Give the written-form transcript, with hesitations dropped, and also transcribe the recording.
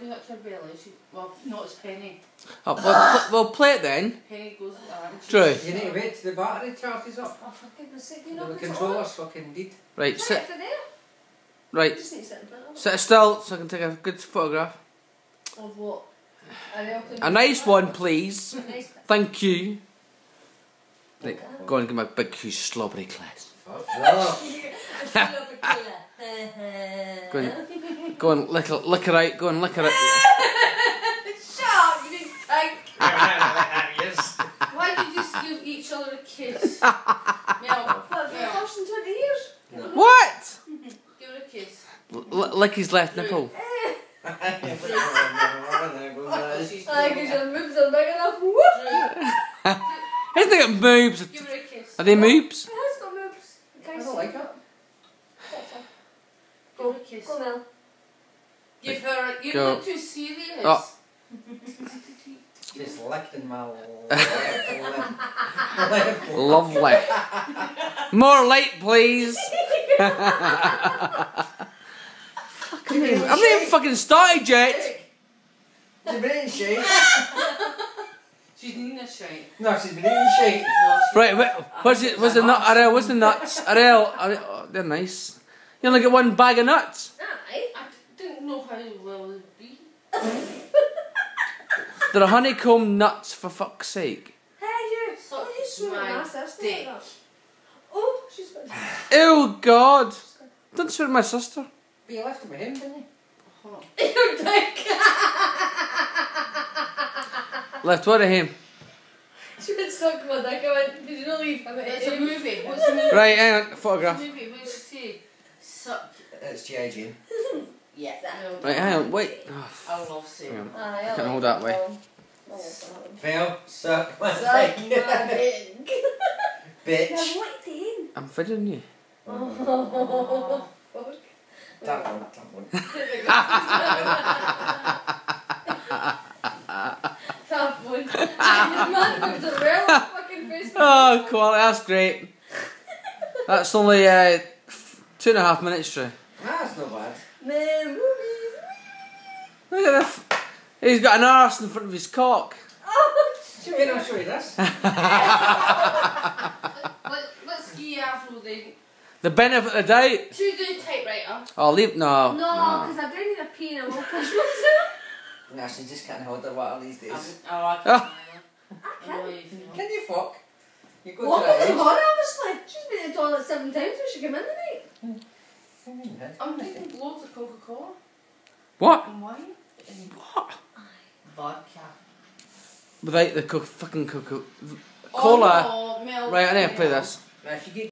doing that to her belly. Well, no, it's Penny. Oh, well, play it then. Penny goes Drew. You need to wait till the battery charges up. Oh, for goodness sake, you know The controller's fucking dead. Right, sit. for there. Right. Just need to sit in front of it. Sit still so I can take a good photograph. Of what? A nice one, please. Nice. Thank you. Right, go on and give me a big, huge slobbery class. Fuck off. Go and lick her out. Go and lick her out. Shut up, you didn't think. Why did you just give each other a kiss? What, for the first 20 years? What? Give her a kiss. Lick his left nipple. Because your moves are big enough. Isn't it moobs? Give her a kiss. Are they moobs? It has got moves. I don't like it. Give her a kiss. Go, Mel. Give her. You Go. look too serious. Oh. Just licking my left lip. Lovely. More light, please. Fucking I've not even fucking started yet. She's been eating shit. She's eating a shite. No, she's been eating shit. Right, what's it? What's the nut? Ariel, what's the nuts? Ariel, oh, they're nice. You only get one bag of nuts. Aye. I didn't know how well it would be. They're honeycomb nuts, for fuck's sake. Hey, you. Suck Oh, you swear my my sister dick. like that. Oh, she's got. Ew, God. Don't swear at my sister. But you left it with him, didn't you? Your dick. Left what of him? She went stuck my dick. I went, did you not leave him? It's a movie. What's the movie? Right, hang on, What's photograph. the movie? What did she say? Suck. It's G.I. Jane. Yeah. No. Right, hang on, wait. Oh, I love seeing. hang on. Aye, Can't hold that way. Phil, suck my Suck my dick. dick. Bitch. Now what then? I'm feeding you. Oh, fuck. That one. That one. Your man was a real fucking face. Oh, cool, that's great. That's only 2.5 minutes, Drew. That's not bad. Man, movies. Look at this. He's got an arse in front of his cock. Oh, Should we not show you this? Let's ski AVRIL then. The benefit of the doubt. Should we do typewriter? Oh, leave. No. no, because I do need a pee and I won't push myself. Nah, she just can't hold her water these days. I can't either. Can you fuck? You go What to was that the age. hot, obviously? She's been in the toilet 7 times when she came in tonight. I'm drinking loads of Coca-Cola What? and wine and What? vodka. Without the fucking cola. Oh, no, Mel. Right, I need to play this. Now, if you get